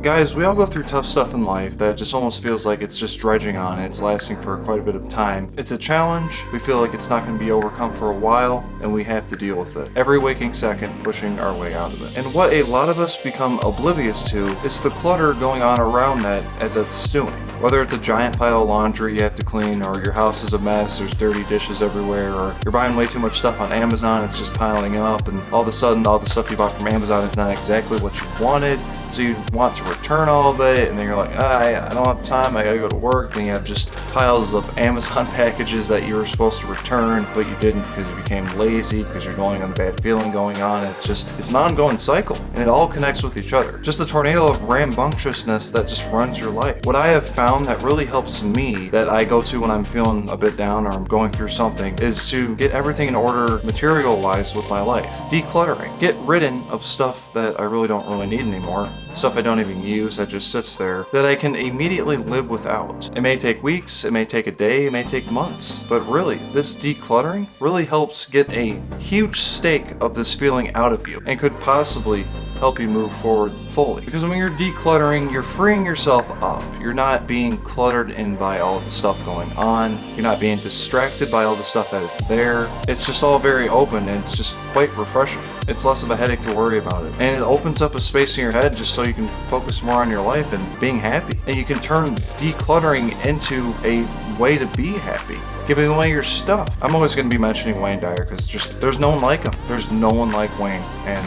Guys, we all go through tough stuff in life that just almost feels like it's just dredging on. It's lasting for quite a bit of time. It's a challenge. We feel like it's not going to be overcome for a while, and we have to deal with it. Every waking second, pushing our way out of it. And what a lot of us become oblivious to is the clutter going on around that as it's stewing. Whether it's a giant pile of laundry you have to clean, or your house is a mess, there's dirty dishes everywhere, or you're buying way too much stuff on Amazon, it's just piling up, and all of a sudden all the stuff you bought from Amazon is not exactly what you wanted. So you want to return all of it, and then you're like, I don't have time, I gotta go to work. Then you have just piles of Amazon packages that you were supposed to return, but you didn't because you became lazy, because you're going on the bad feeling going on. It's an ongoing cycle, and it all connects with each other. Just a tornado of rambunctiousness that just runs your life. What I have found that really helps me, that I go to when I'm feeling a bit down or I'm going through something, is to get everything in order material-wise with my life. Decluttering. Get rid of stuff that I really don't need anymore. Stuff I don't even use that just sits there that I can immediately live without. It may take weeks, it may take a day, it may take months, but really, this decluttering really helps get a huge stake of this feeling out of you and could possibly help you move forward fully. Because when you're decluttering, you're freeing yourself up. You're not being cluttered in by all the stuff going on. You're not being distracted by all the stuff that is there. It's just all very open, and it's just quite refreshing. It's less of a headache to worry about it. And it opens up a space in your head just so you can focus more on your life and being happy. And you can turn decluttering into a way to be happy. Giving away your stuff. I'm always going to be mentioning Waynedyer because there's no one like him. There's no one like Wayne. And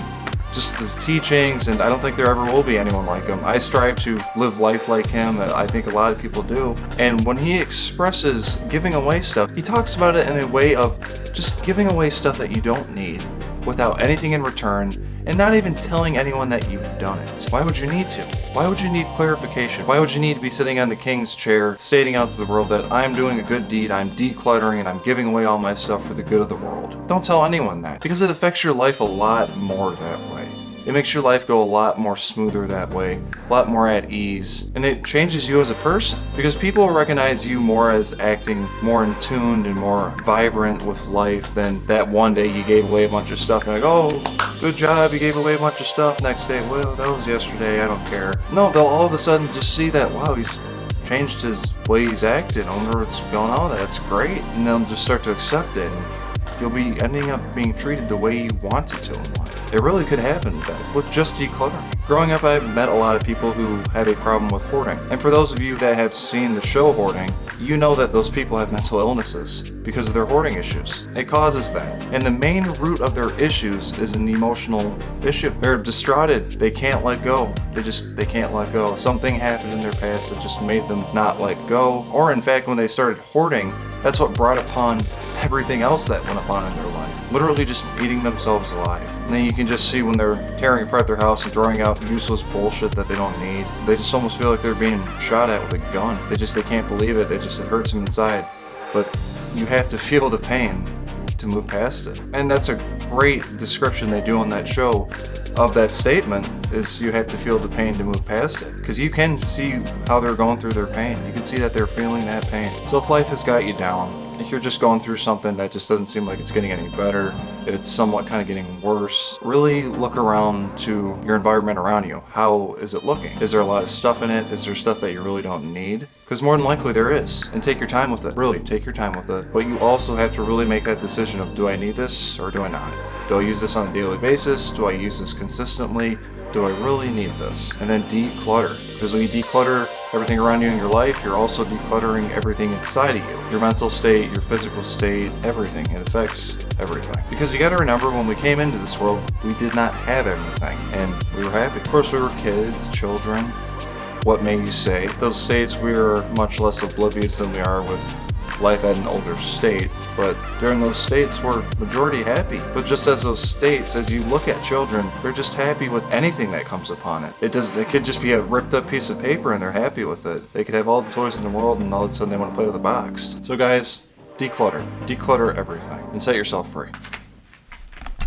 just his teachings, and I don't think there ever will be anyone like him. I strive to live life like him, and I think a lot of people do. And when he expresses giving away stuff, he talks about it in a way of just giving away stuff that you don't need without anything in return, and not even telling anyone that you've done it. Why would you need to? Why would you need clarification? Why would you need to be sitting on the king's chair, stating out to the world that I'm doing a good deed, I'm decluttering, and I'm giving away all my stuff for the good of the world? Don't tell anyone that, because it affects your life a lot more that way. It makes your life go a lot more smoother that way, a lot more at ease, and it changes you as a person, because people recognize you more as acting more in tune and more vibrant with life than that one day you gave away a bunch of stuff and like, oh, good job, you gave away a bunch of stuff. Next day, well, that was yesterday, I don't care. No, they'll all of a sudden just see that, wow, he's changed his way he's acting. I wonder what's going on. That's great. And they'll just start to accept it, and you'll be ending up being treated the way you wanted to in life. It really could happen with just decluttering. Growing up, I've met a lot of people who have a problem with hoarding. And for those of you that have seen the show Hoarding, you know that those people have mental illnesses because of their hoarding issues. It causes that. And the main root of their issues is an emotional issue. They're distraughted. They can't let go. They can't let go. Something happened in their past that just made them not let go. Or in fact, when they started hoarding, that's what brought upon everything else that went upon in their life. Literally just eating themselves alive. And then you can just see when they're tearing apart their house and throwing out useless bullshit that they don't need. They just almost feel like they're being shot at with a gun. They can't believe it. It hurts them inside. But you have to feel the pain to move past it. And that's a great description they do on that show of that statement, is you have to feel the pain to move past it. Because you can see how they're going through their pain. You can see that they're feeling that pain. So if life has got you down, if you're just going through something that just doesn't seem like it's getting any better, if it's somewhat kind of getting worse, really look around to your environment around you. How is it looking? Is there a lot of stuff in it? Is there stuff that you really don't need? Because more than likely there is. And take your time with it. Really, take your time with it. But you also have to really make that decision of, do I need this or do I not? Do I use this on a daily basis? Do I use this consistently? Do I really need this? And then declutter. Because when you declutter everything around you in your life, you're also decluttering everything inside of you. Your mental state, your physical state, everything. It affects everything. Because you gotta remember, when we came into this world, we did not have everything. And we were happy. Of course, we were kids, children. What may you say? Those states, we are much less oblivious than we are with life at an older state, but during those states we're majority happy. But just as those states, as you look at children, they're just happy with anything that comes upon it. It could just be a ripped up piece of paper and they're happy with it. They could have all the toys in the world and all of a sudden they want to play with a box. So guys, declutter everything and set yourself free.